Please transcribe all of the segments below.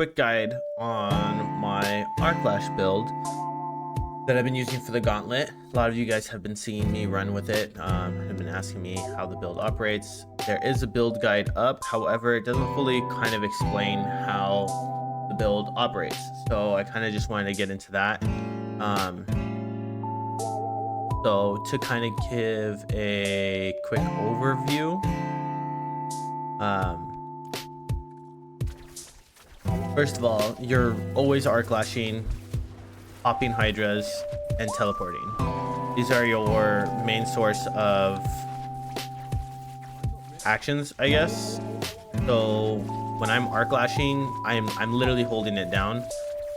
quick guide on my arclash build that I've been using for the gauntlet. A lot of you guys have been seeing me run with it, have been asking me how the build operates. There is a build guide up, however, it doesn't fully kind of explain how the build operates. So I kind of just wanted to get into that. So to kind of give a quick overview, first of all, you're always arclashing, popping hydras, and teleporting. These are your main source of actions, I guess. So when I'm arclashing, I'm literally holding it down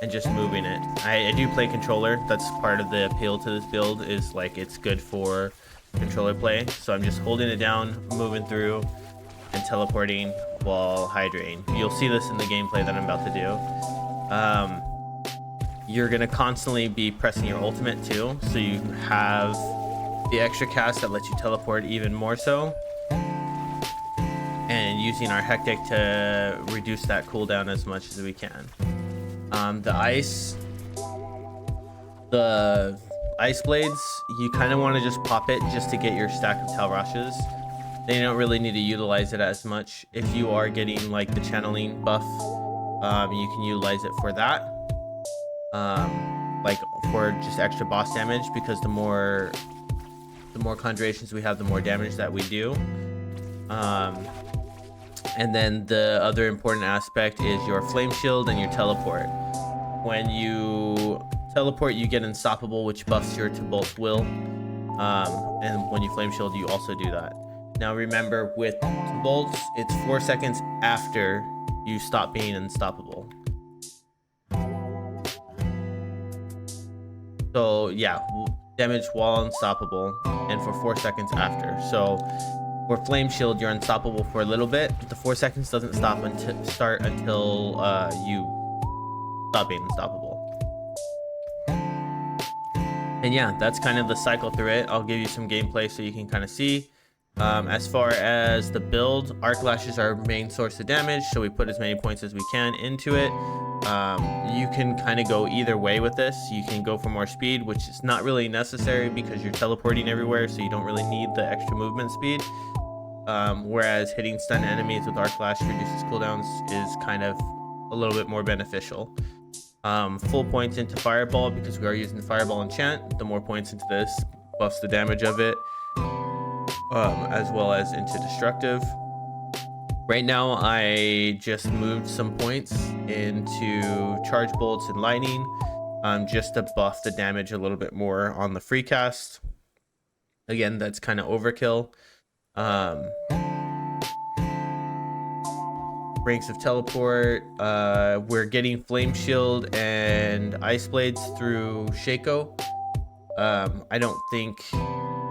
and just moving it. I do play controller. That's part of the appeal to this build, is like it's good for controller play. So I'm just holding it down, moving through, and teleporting while hydrating. You'll see this in the gameplay that I'm about to do. You're gonna constantly be pressing your ultimate too, so you have the extra cast that lets you teleport even more so, and using our hectic to reduce that cooldown as much as we can. The ice blades, you kind of want to just pop it just to get your stack of Talrashes. Then you don't really need to utilize it as much. If you are getting like the channeling buff, you can utilize it for that. Like for just extra boss damage, because the more conjurations we have, the more damage that we do. And then the other important aspect is your flame shield and your teleport. When you teleport, you get unstoppable, which buffs your to bolt will. And when you flame shield, you also do that. Now remember, with to bolts, it's 4 seconds after you stop being unstoppable. So yeah, damage while unstoppable, and for 4 seconds after. So for flame shield, you're unstoppable for a little bit. The 4 seconds doesn't start until you stop being unstoppable. And yeah, that's kind of the cycle through it. I'll give you some gameplay so you can kind of see. As far as the build, arclash is our main source of damage, so we put as many points as we can into it. You can kind of go either way with this. You can go for more speed, which is not really necessary because you're teleporting everywhere, so you don't really need the extra movement speed. Whereas hitting stun enemies with arclash reduces cooldowns is kind of a little bit more beneficial. Full points into fireball, because we are using the fireball enchant. The more points into this buffs the damage of it, as well as into destructive. Right now I just moved some points into charge bolts and lightning, just to buff the damage a little bit more on the free cast. Again, that's kind of overkill. Ranks of teleport, we're getting flame shield and ice blades through Shaco. I don't think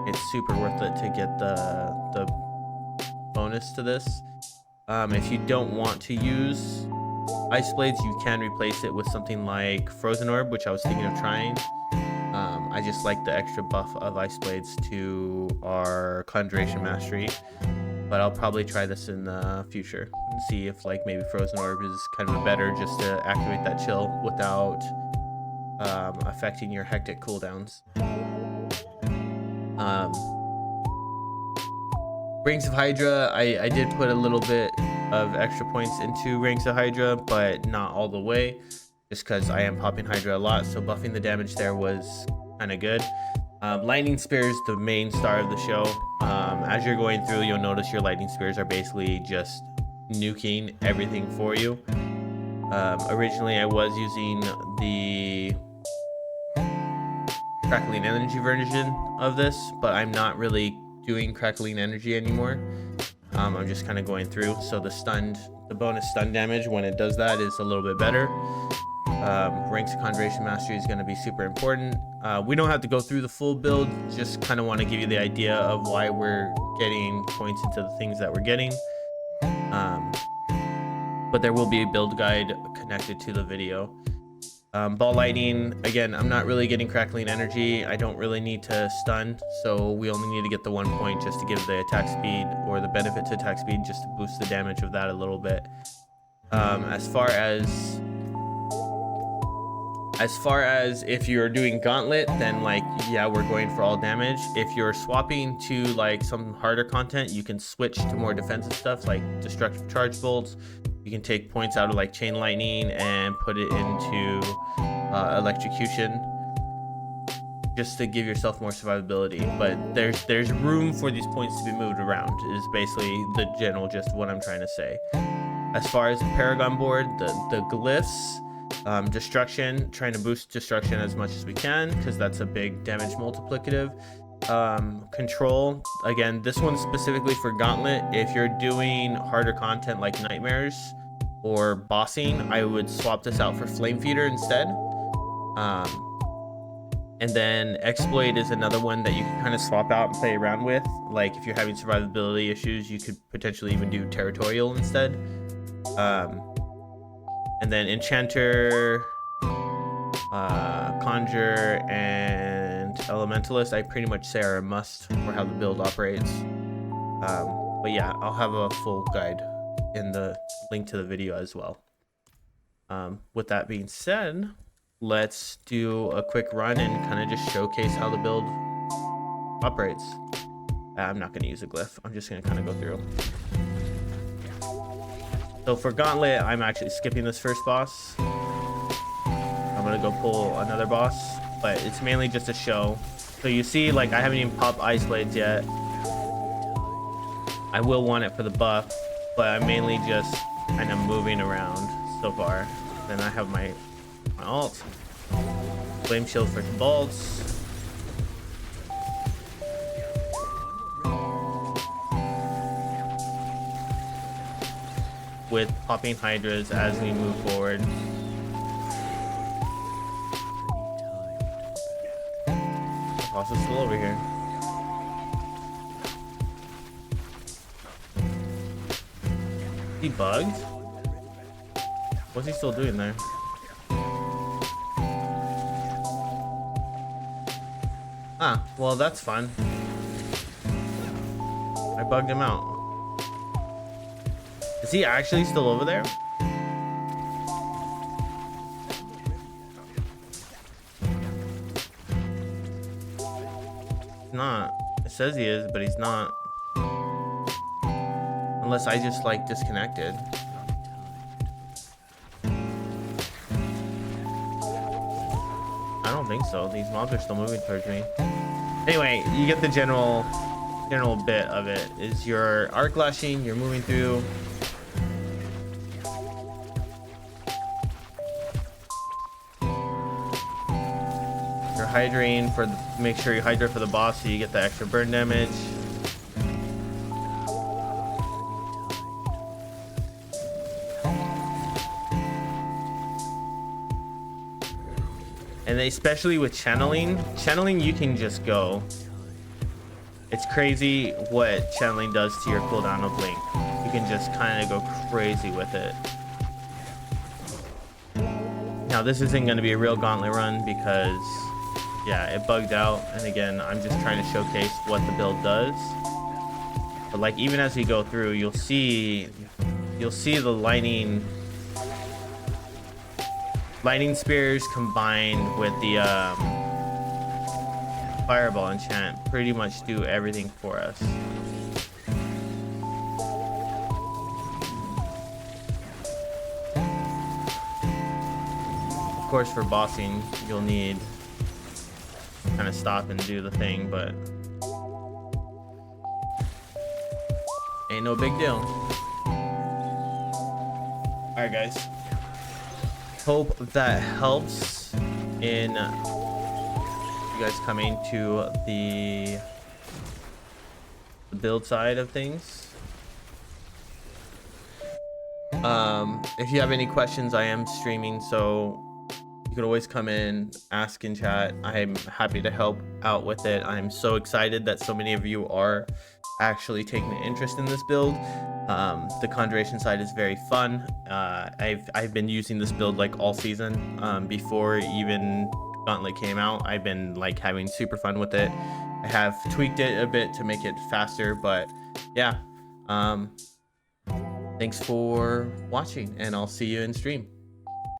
it's super worth it to get the bonus to this. If you don't want to use ice blades, you can replace it with something like frozen orb, which I was thinking of trying. I just like the extra buff of ice blades to our conjuration mastery, but I'll probably try this in the future and see if like maybe frozen orb is kind of better, just to activate that chill without affecting your hectic cooldowns. Ranks of Hydra, I did put a little bit of extra points into Ranks of Hydra, but not all the way, just because I am popping Hydra a lot, so buffing the damage there was kind of good. Lightning Spear is the main star of the show. As you're going through, you'll notice your lightning spears are basically just nuking everything for you. Originally I was using the crackling energy version of this, but I'm not really doing crackling energy anymore. I'm just kind of going through, so the bonus stun damage when it does that is a little bit better. Ranks of Conjuration Mastery is going to be super important. We don't have to go through the full build, just kind of want to give you the idea of why we're getting points into the things that we're getting. But there will be a build guide connected to the video. Ball lightning, again, I'm not really getting crackling energy. I don't really need to stun, so we only need to get the 1 point just to give the attack speed, or the benefit to attack speed, just to boost the damage of that a little bit. As far as if you're doing gauntlet, then like, yeah, we're going for all damage. If you're swapping to like some harder content, you can switch to more defensive stuff like destructive charge bolts. You can take points out of like chain lightning and put it into electrocution, just to give yourself more survivability. But there's room for these points to be moved around, is basically the general gist of what I'm trying to say. As far as the Paragon board, the glyphs, destruction, trying to boost destruction as much as we can because that's a big damage multiplicative. Control, again, this one's specifically for gauntlet. If you're doing harder content like nightmares or bossing, I would swap this out for flame feeder instead. And then exploit is another one that you can kind of swap out and play around with. Like if you're having survivability issues, you could potentially even do territorial instead. And then enchanter, conjure, and elementalist, I pretty much say are a must for how the build operates. But yeah, I'll have a full guide in the link to the video as well. With that being said, let's do a quick run and kind of just showcase how the build operates. I'm not going to use a glyph. I'm just going to kind of go through. So for gauntlet, I'm actually skipping this first boss. I'm going to go pull another boss, but it's mainly just a show. So you see, like, I haven't even popped ice blades yet. I will want it for the buff, but I'm mainly just kind of moving around so far. Then I have my ult, flame shield for bolts, with popping hydras as we move forward. The boss is still over here. He bugged? What's he still doing there? Ah, well, that's fun. I bugged him out. Is he actually still over there? He's not. It says he is, but he's not. Unless I just like disconnected. I don't think so. These mobs are still moving towards me. Anyway, you get the general bit of it. Is your arclashing, you're moving through. You're hydrating for make sure you hydrate for the boss so you get the extra burn damage. And especially with channeling you can just go. It's crazy what channeling does to your cooldown of Link. You can just kind of go crazy with it. Now this isn't going to be a real gauntlet run because, yeah, it bugged out. And again, I'm just trying to showcase what the build does. But like even as we go through, you'll see the lightning spears combined with the fireball enchant pretty much do everything for us. Of course, for bossing, you'll need to kind of stop and do the thing, but ain't no big deal. All right, guys. Hope that helps in you guys coming to the build side of things. If you have any questions, I am streaming, so you can always come in, ask in chat. I'm happy to help out with it. I'm so excited that so many of you are actually taking an interest in this build. The conjuration side is very fun. I've been using this build like all season. Before even Gauntlet came out, I've been like having super fun with it. I have tweaked it a bit to make it faster, but yeah. Thanks for watching, and I'll see you in stream.